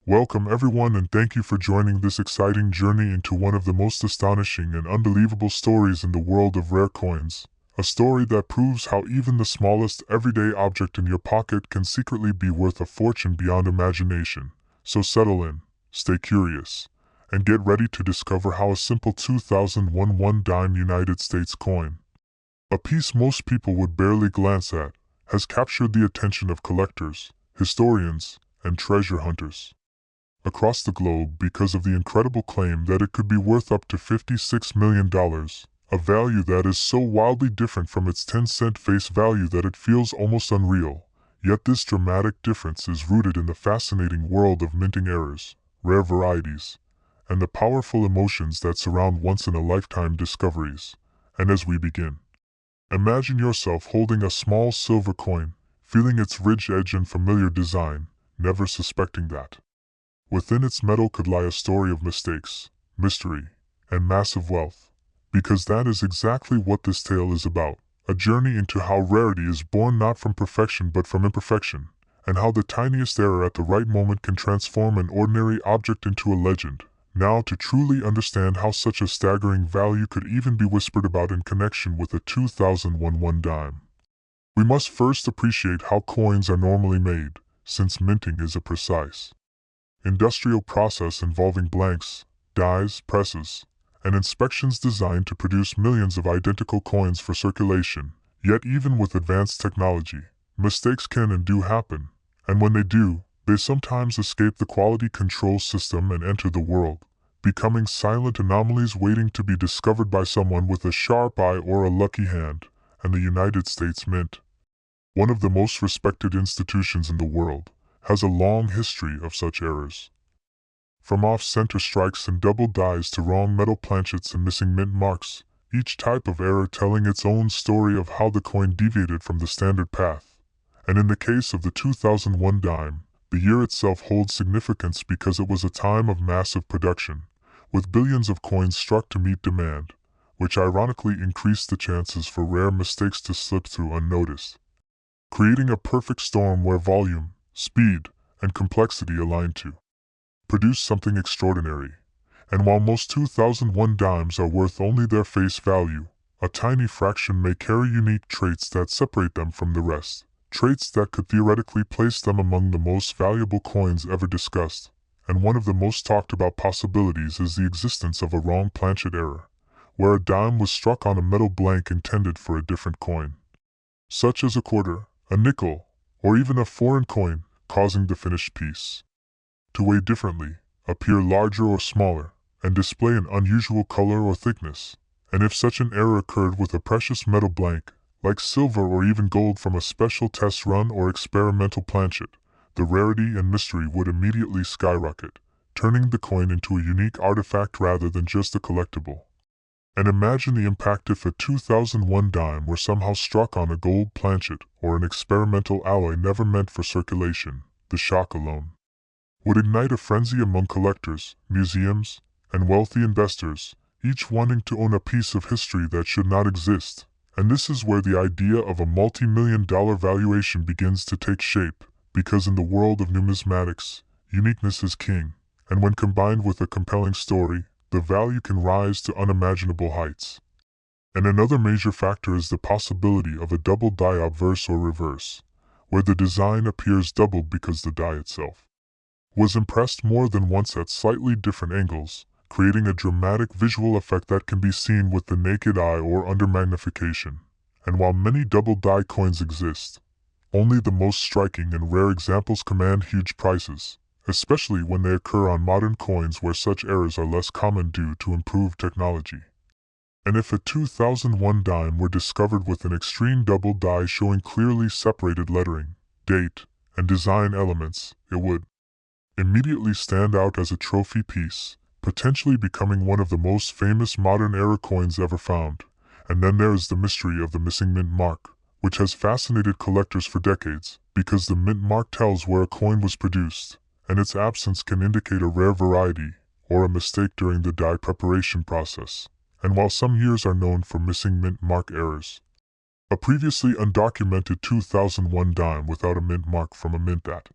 Welcome everyone and thank you for joining this exciting journey into one of the most astonishing and unbelievable stories in the world of rare coins. A story that proves how even the smallest everyday object in your pocket can secretly be worth a fortune beyond imagination. So settle in, stay curious, and get ready to discover how a simple 2001 one-dime United States coin, a piece most people would barely glance at, has captured the attention of collectors, historians, and treasure hunters across the globe because of the incredible claim that it could be worth up to $56 million, a value that is so wildly different from its 10-cent face value that it feels almost unreal. Yet this dramatic difference is rooted in the fascinating world of minting errors, rare varieties, and the powerful emotions that surround once-in-a-lifetime discoveries. And as we begin, imagine yourself holding a small silver coin, feeling its ridged edge and familiar design, never suspecting that within its metal could lie a story of mistakes, mystery, and massive wealth. Because that is exactly what this tale is about, a journey into how rarity is born not from perfection but from imperfection, and how the tiniest error at the right moment can transform an ordinary object into a legend. Now, to truly understand how such a staggering value could even be whispered about in connection with a 2001 one-dime, we must first appreciate how coins are normally made, since minting is a precise industrial process involving blanks, dies, presses, and inspections designed to produce millions of identical coins for circulation. Yet even with advanced technology, mistakes can and do happen, and when they do, they sometimes escape the quality control system and enter the world, becoming silent anomalies waiting to be discovered by someone with a sharp eye or a lucky hand. And the United States Mint, one of the most respected institutions in the world, has a long history of such errors. From off-center strikes and double dies to wrong metal planchets and missing mint marks, each type of error telling its own story of how the coin deviated from the standard path. And in the case of the 2001 dime, the year itself holds significance because it was a time of massive production, with billions of coins struck to meet demand, which ironically increased the chances for rare mistakes to slip through unnoticed, creating a perfect storm where volume, speed, and complexity align to produce something extraordinary. And while most 2001 dimes are worth only their face value, a tiny fraction may carry unique traits that separate them from the rest, traits that could theoretically place them among the most valuable coins ever discussed. And one of the most talked about possibilities is the existence of a wrong planchet error, where a dime was struck on a metal blank intended for a different coin, such as a quarter, a nickel, or even a foreign coin, causing the finished piece to weigh differently, appear larger or smaller, and display an unusual color or thickness. And if such an error occurred with a precious metal blank, like silver or even gold from a special test run or experimental planchet, the rarity and mystery would immediately skyrocket, turning the coin into a unique artifact rather than just a collectible. And imagine the impact if a 2001 dime were somehow struck on a gold planchet or an experimental alloy never meant for circulation. The shock alone would ignite a frenzy among collectors, museums, and wealthy investors, each wanting to own a piece of history that should not exist. And this is where the idea of a multi-million-dollar valuation begins to take shape, because in the world of numismatics, uniqueness is king, and when combined with a compelling story, the value can rise to unimaginable heights. And another major factor is the possibility of a double die obverse or reverse, where the design appears doubled because the die itself was impressed more than once at slightly different angles, creating a dramatic visual effect that can be seen with the naked eye or under magnification. And while many double die coins exist, only the most striking and rare examples command huge prices, especially when they occur on modern coins where such errors are less common due to improved technology. And if a 2001 dime were discovered with an extreme double die showing clearly separated lettering, date, and design elements, it would immediately stand out as a trophy piece, potentially becoming one of the most famous modern era coins ever found. And then there is the mystery of the missing mint mark, which has fascinated collectors for decades, because the mint mark tells where a coin was produced, and its absence can indicate a rare variety or a mistake during the die preparation process. And while some years are known for missing mint mark errors, a previously undocumented 2001 dime without a mint mark from a mint that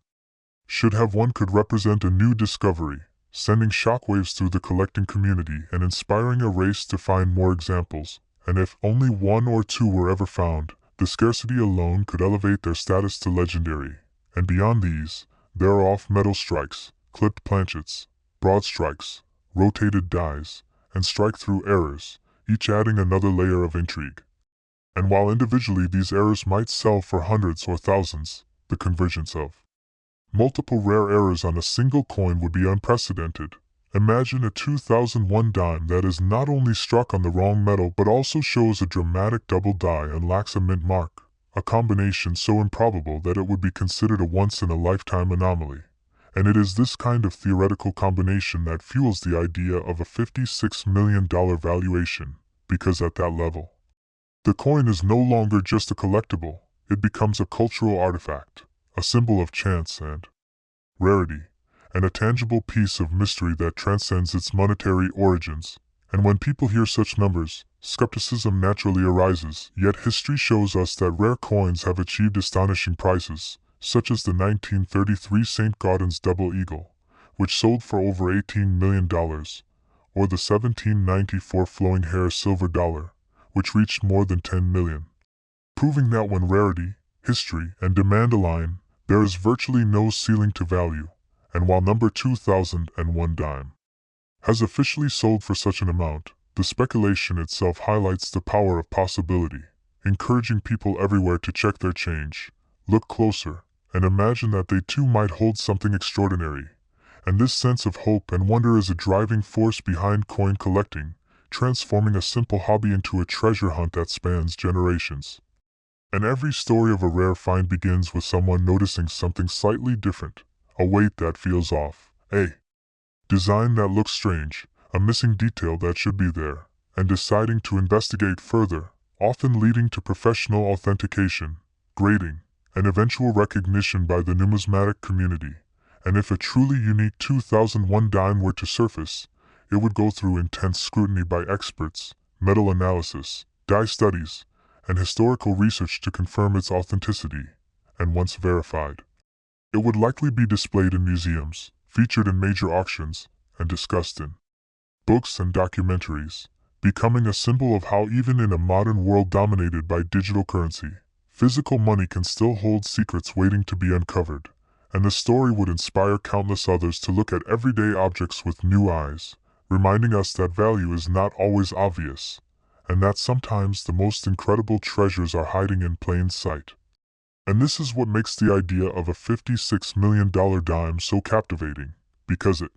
should have one could represent a new discovery, sending shockwaves through the collecting community and inspiring a race to find more examples. And if only one or two were ever found, the scarcity alone could elevate their status to legendary. And beyond these, there are off-metal strikes, clipped planchets, broad strikes, rotated dies, and strike-through errors, each adding another layer of intrigue. And while individually these errors might sell for hundreds or thousands, the convergence of multiple rare errors on a single coin would be unprecedented. Imagine a 2001 dime that is not only struck on the wrong metal but also shows a dramatic double die and lacks a mint mark, a combination so improbable that it would be considered a once-in-a-lifetime anomaly. And it is this kind of theoretical combination that fuels the idea of a $56 million valuation, because at that level, the coin is no longer just a collectible, it becomes a cultural artifact, a symbol of chance and rarity, and a tangible piece of mystery that transcends its monetary origins. And when people hear such numbers, skepticism naturally arises, yet history shows us that rare coins have achieved astonishing prices, such as the 1933 St. Gaudens Double Eagle, which sold for over $18 million, or the 1794 Flowing Hair Silver Dollar, which reached more than $10 million. Proving that when rarity, history, and demand align, there is virtually no ceiling to value. And while number 2001 dime has officially sold for such an amount, the speculation itself highlights the power of possibility, encouraging people everywhere to check their change, look closer, and imagine that they too might hold something extraordinary. And this sense of hope and wonder is a driving force behind coin collecting, transforming a simple hobby into a treasure hunt that spans generations. And every story of a rare find begins with someone noticing something slightly different, a weight that feels off, a design that looks strange, a missing detail that should be there, and deciding to investigate further, often leading to professional authentication, grading, and eventual recognition by the numismatic community. And if a truly unique 2001 dime were to surface, it would go through intense scrutiny by experts, metal analysis, die studies, and historical research to confirm its authenticity. And once verified, it would likely be displayed in museums, featured in major auctions, and discussed in books and documentaries, becoming a symbol of how even in a modern world dominated by digital currency, physical money can still hold secrets waiting to be uncovered. And the story would inspire countless others to look at everyday objects with new eyes, reminding us that value is not always obvious, and that sometimes the most incredible treasures are hiding in plain sight. And this is what makes the idea of a $56 million dime so captivating, because it